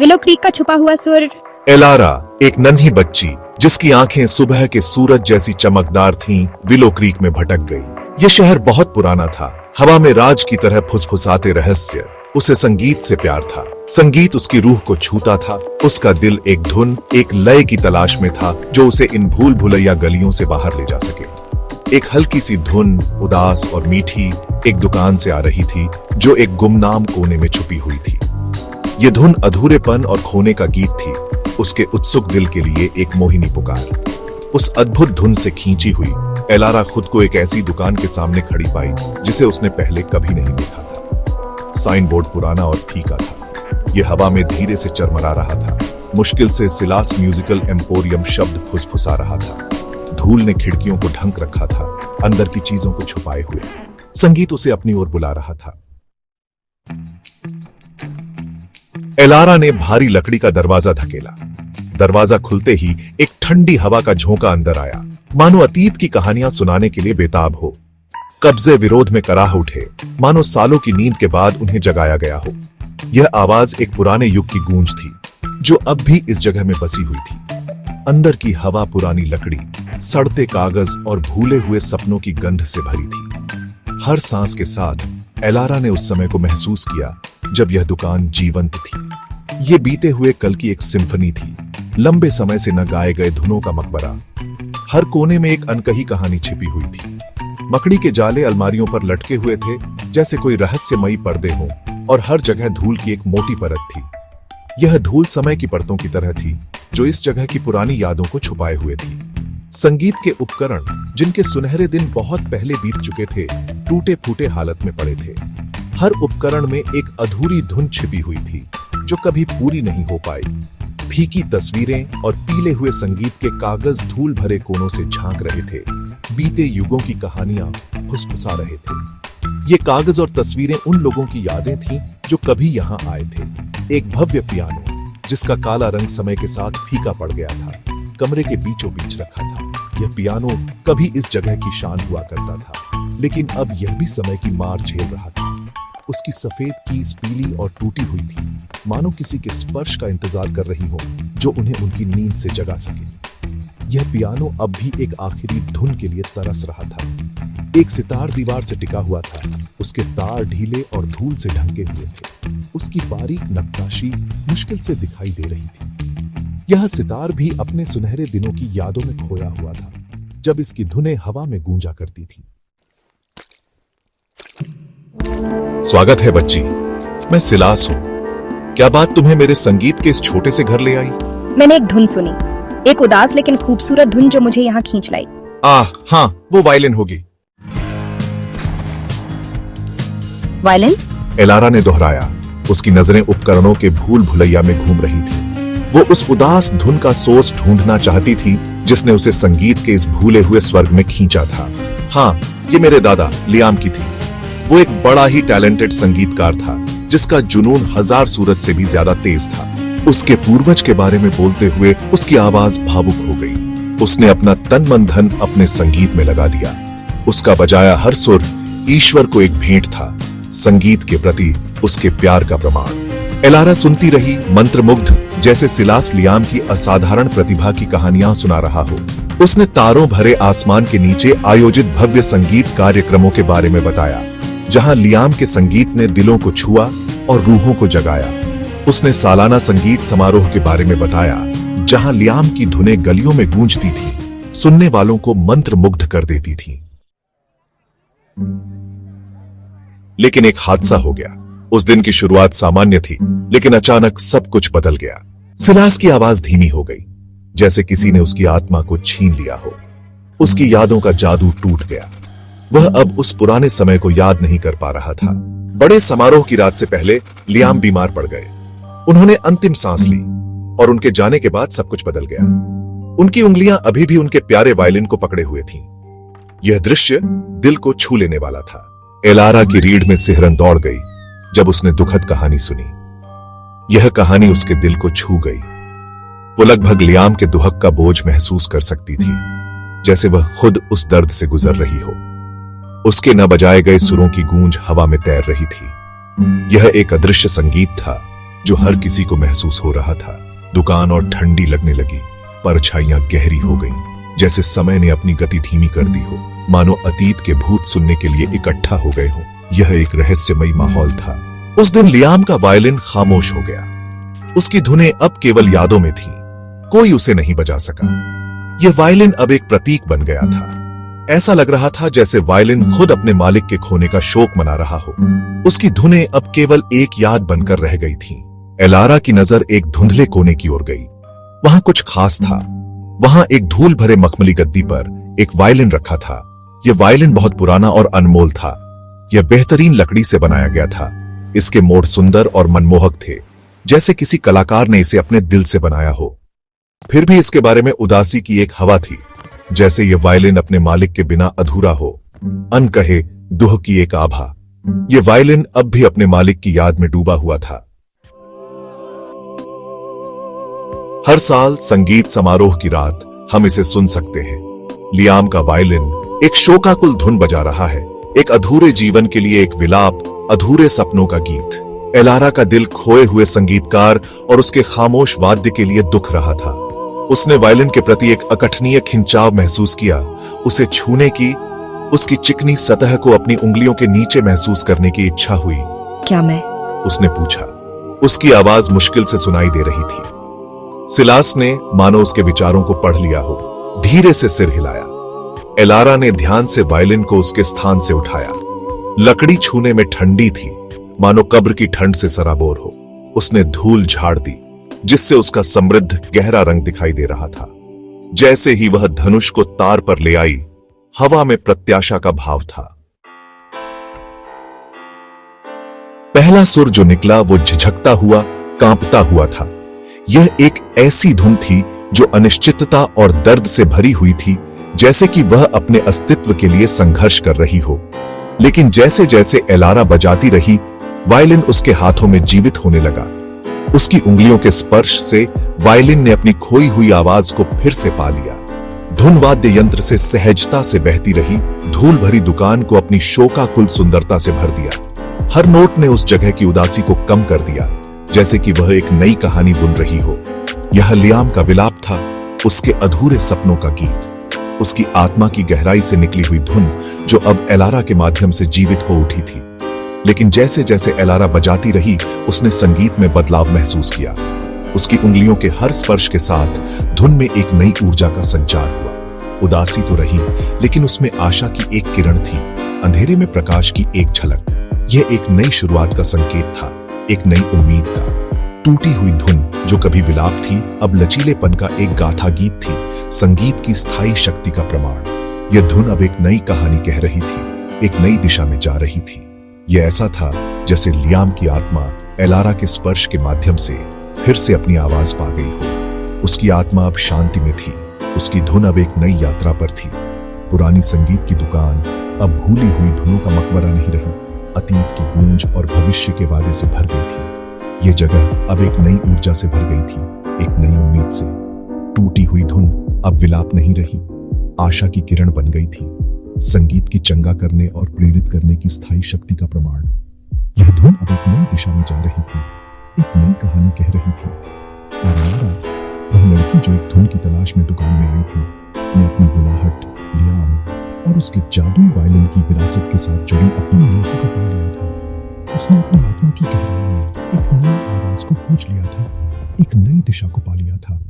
Willow creek का छुपा हुआ सुर। एलारा, एक नन्ही बच्ची जिसकी आंखें सुबह के सूरज जैसी चमकदार थीं, विलो क्रीक में भटक गई। यह शहर बहुत पुराना था, हवा में राज की तरह फुसफुसाते रहस्य। उसे संगीत से प्यार था, संगीत उसकी रूह को छूता था। उसका दिल एक धुन, एक लय की तलाश में था जो उसे इन भूल भुलैया गलियों से बाहर ले जा सके। एक हल्की सी धुन, उदास और मीठी, एक दुकान से आ रही थी जो एक गुमनाम कोने में छुपी हुई थी। ये धुन अधूरेपन और खोने का गीत थी, उसके उत्सुक दिल के लिए एक मोहिनी पुकार। उस अद्भुत धुन से खींची हुई एलारा खुद को एक ऐसी दुकान के सामने खड़ी पाई जिसे उसने पहले कभी नहीं देखा था। साइन बोर्ड पुराना और फीका था, यह हवा में धीरे से चरमरा रहा था। मुश्किल से सिलास म्यूजिकल एम्पोरियम शब्द फुसफुसा रहा था। धूल ने खिड़कियों को ढंक रखा था, अंदर की चीजों को छुपाए हुए। संगीत उसे अपनी ओर बुला रहा था। एलारा ने भारी लकड़ी का दरवाजा धकेला। दरवाजा खुलते ही एक ठंडी हवा का झोंका अंदर आया, मानो अतीत की कहानियां सुनाने के लिए बेताब हो। कब्जे विरोध में कराह उठे, मानो सालों की नींद के बाद उन्हें जगाया गया हो। यह आवाज एक पुराने युग की गूंज थी जो अब भी इस जगह में बसी हुई थी। अंदर की हवा पुरानी लकड़ी, सड़ते कागज और भूले हुए सपनों की गंध से भरी थी। हर सांस के साथ एलारा ने उस समय को महसूस किया जब यह दुकान जीवंत थी। ये बीते हुए कल की एक सिम्फनी थी, लंबे समय से न गाए गए धुनों का मकबरा। हर कोने में एक अनकही कहानी छिपी हुई थी। मकड़ी के जाले अलमारियों पर लटके हुए थे जैसे कोई रहस्यमयी पर्दे हो, और हर जगह धूल की एक मोटी परत थी। यह धूल समय की परतों की तरह थी जो इस जगह की पुरानी यादों को छुपाए हुए थी। संगीत के उपकरण जिनके सुनहरे दिन बहुत पहले बीत चुके थे, टूटे फूटे हालत में पड़े थे। हर उपकरण में एक अधूरी धुन छिपी हुई थी जो कभी पूरी नहीं हो पाई। फीकी तस्वीरें और पीले हुए संगीत के कागज धूल भरे कोनों से झांक रहे थे, बीते युगों की कहानियां फुसफुसा रहे थे। ये कागज और तस्वीरें उन लोगों की यादें थीं जो कभी यहाँ आए थे। एक भव्य पियानो जिसका काला रंग समय के साथ फीका पड़ गया था, कमरे के बीचों बीच रखा था। यह पियानो कभी इस जगह की शान हुआ करता था, लेकिन अब यह भी समय की मार झेल रहा था। उसकी सफेद कीज पीली और टूटी हुई थी, मानो किसी के स्पर्श का इंतजार कर रही हो जो उन्हें उनकी नींद से जगा सके। यह पियानो अब भी एक आखिरी धुन के लिए तरस रहा था। एक सितार दीवार से टिका हुआ था, उसके तार ढीले और धूल से ढंके हुए थे। उसकी बारीक नक्काशी मुश्किल से दिखाई दे रही थी। यह सितार भी अपने सुनहरे दिनों की यादों में खोया हुआ था, जब इसकी धुनें हवा में गूंजा करती थी। स्वागत है बच्ची, मैं सिलास हूँ। क्या बात तुम्हें मेरे संगीत के इस छोटे से घर ले आई? मैंने एक धुन सुनी, एक उदास लेकिन खूबसूरत धुन जो मुझे यहाँ खींच लाई। हाँ, वो वायलिन होगी। वायलिन? एलारा ने दोहराया। उसकी नजरें उपकरणों के भूल भुलैया में घूम रही थी। वो उस उदास धुन का सोर्स ढूंढना चाहती थी जिसने उसे संगीत के इस भूले हुए स्वर्ग में खींचा था। हाँ, ये मेरे दादा लियाम की थी। वो एक बड़ा ही टैलेंटेड संगीतकार था जिसका जुनून 1000 सूरज से भी ज्यादा तेज था। उसके पूर्वज के बारे में बोलते हुए उसकी आवाज भावुक हो गई। उसने अपना तन मन धन अपने संगीत में लगा दिया। उसका बजाया हर सुर ईश्वर को एक भेंट था, संगीत के प्रति उसके प्यार का प्रमाण। एलारा सुनती रही, मंत्रमुग्ध, जैसे सिलास लियाम की असाधारण प्रतिभा की कहानियां सुना रहा हो। उसने तारों भरे आसमान के नीचे आयोजित भव्य संगीत कार्यक्रमों के बारे में बताया, जहां लियाम के संगीत ने दिलों को छुआ और रूहों को जगाया। उसने सालाना संगीत समारोह के बारे में बताया, जहां लियाम की धुनें गलियों में गूंजती थी, सुनने वालों को मंत्रमुग्ध कर देती थी। लेकिन एक हादसा हो गया। उस दिन की शुरुआत सामान्य थी, लेकिन अचानक सब कुछ बदल गया। सिलास की आवाज धीमी हो गई, जैसे किसी ने उसकी आत्मा को छीन लिया हो। उसकी यादों का जादू टूट गया। वह अब उस पुराने समय को याद नहीं कर पा रहा था। बड़े समारोह की रात से पहले लियाम बीमार पड़ गए। उन्होंने अंतिम सांस ली और उनके जाने के बाद सब कुछ बदल गया। उनकी उंगलियां अभी भी उनके प्यारे वायलिन को पकड़े हुए थीं। यह दृश्य दिल को छू लेने वाला था। एलारा की रीढ़ में सिहरन दौड़ गई जब उसने दुखद कहानी सुनी। यह कहानी उसके दिल को छू गई। वो लगभग लियाम के दुहक का बोझ महसूस कर सकती थी, जैसे वह खुद उस दर्द से गुजर रही हो। उसके न बजाए गए सुरों की गूंज हवा में तैर रही थी। यह एक अदृश्य संगीत था जो हर किसी को महसूस हो रहा था। दुकान और ठंडी लगने लगी, परछाइयां गहरी हो गईं, जैसे समय ने अपनी गति धीमी कर दी हो, मानो अतीत के भूत सुनने के लिए इकट्ठा हो गए हो। यह एक रहस्यमयी माहौल था। उस दिन लियाम का वायलिन खामोश हो गया। उसकी धुनें अब केवल यादों में थीं, कोई उसे नहीं बजा सका। यह वायलिन अब एक प्रतीक बन गया था। ऐसा लग रहा था जैसे वायलिन खुद अपने मालिक के खोने का शोक मना रहा हो। उसकी धुनें अब केवल एक याद बनकर रह गई थीं। एलारा की नजर एक धुंधले कोने की ओर गई। वहां कुछ खास था। वहां एक धूल भरे मखमली गद्दी पर एक वायलिन रखा था। यह वायलिन बहुत पुराना और अनमोल था। यह बेहतरीन लकड़ी से बनाया गया था। इसके मोड़ सुंदर और मनमोहक थे, जैसे किसी कलाकार ने इसे अपने दिल से बनाया हो। फिर भी इसके बारे में उदासी की एक हवा थी, जैसे यह वायलिन अपने मालिक के बिना अधूरा हो। अनकहे दुह की एक आभा। यह वायलिन अब भी अपने मालिक की याद में डूबा हुआ था। हर साल संगीत समारोह की रात हम इसे सुन सकते हैं। लियाम का वायलिन एक शोकाकुल धुन बजा रहा है, एक अधूरे जीवन के लिए एक विलाप, अधूरे सपनों का गीत। एलारा का दिल खोए हुए संगीतकार और उसके खामोश वाद्य के लिए दुख रहा था। उसने वायलिन के प्रति एक अकठनीय खिंचाव महसूस किया। उसे छूने की, उसकी चिकनी सतह को अपनी उंगलियों के नीचे महसूस करने की इच्छा हुई। क्या मैं? उसने पूछा। उसकी आवाज मुश्किल से सुनाई दे रही थी। सिलास ने मानो उसके विचारों को पढ़ लिया हो, धीरे से सिर हिलाया। एलारा ने ध्यान से वायलिन को उसके स्थान से उठाया। लकड़ी छूने में ठंडी थी, मानो कब्र की ठंड से सराबोर हो। उसने धूल झाड़ दी, जिससे उसका समृद्ध गहरा रंग दिखाई दे रहा था। जैसे ही वह धनुष को तार पर ले आई, हवा में प्रत्याशा का भाव था। पहला सुर जो निकला वो झिझकता हुआ, कांपता हुआ था। यह एक ऐसी धुन थी जो अनिश्चितता और दर्द से भरी हुई थी, जैसे कि वह अपने अस्तित्व के लिए संघर्ष कर रही हो। लेकिन जैसे जैसे एलारा बजाती रही, वायलिन उसके हाथों में जीवित होने लगा। उसकी उंगलियों के स्पर्श से वायलिन ने अपनी खोई हुई आवाज को फिर से पा लिया। धुन वाद्य यंत्र से सहजता से बहती रही, धूल भरी दुकान को अपनी शोकाकुल सुंदरता से भर दिया। हर नोट ने उस जगह की उदासी को कम कर दिया, जैसे कि वह एक नई कहानी बुन रही हो। यह लियाम का विलाप था, उसके अधूरे सपनों का गीत, उसकी आत्मा की गहराई से निकली हुई धुन जो अब एलारा के माध्यम से जीवित हो उठी थी। लेकिन जैसे जैसे एलारा बजाती रही, उसने संगीत में बदलाव महसूस किया। उसकी उंगलियों के हर स्पर्श के साथ धुन में एक नई ऊर्जा का संचार हुआ। उदासी तो रही, लेकिन उसमें आशा की एक किरण थी, अंधेरे में प्रकाश की एक झलक। यह एक नई शुरुआत का संकेत था, एक नई उम्मीद का। टूटी हुई धुन जो कभी विलाप थी, अब लचीलेपन का एक गाथा गीत थी, संगीत की स्थायी शक्ति का प्रमाण। यह धुन अब एक नई कहानी कह रही थी, एक नई दिशा में जा रही थी। यह ऐसा था जैसे लियाम की आत्मा एलारा के स्पर्श के माध्यम से फिर से अपनी आवाज पा गई हो। उसकी आत्मा अब शांति में थी, उसकी धुन अब एक नई यात्रा पर थी। पुरानी संगीत की दुकान अब भूली हुई धुनों का मकबरा नहीं रही, अतीत की गूंज और भविष्य के वादे से भर गई थी। यह जगह अब एक नई ऊर्जा से भर गई थी, एक नई उम्मीद से। टूटी हुई धुन अब विलाप नहीं रही, आशा की किरण बन गई थी, संगीत की चंगा करने और प्रेरित करने की स्थायी शक्ति का प्रमाण। यह धुन अब एक नई दिशा में जा रही थी, एक नई कहानी कह रही थी। और एलारा, वह लड़की जो एक धुन की तलाश में दुकान में आई थी, ने अपनी बुलाहट, लियाम और उसके जादुई वायलिन की विरासत के साथ जुड़ी अपनी नियति को पा लिया था। उसने अपनी आत्मा की गहराई में एक नई आवाज को खोज लिया था, एक नई दिशा को पा लिया था।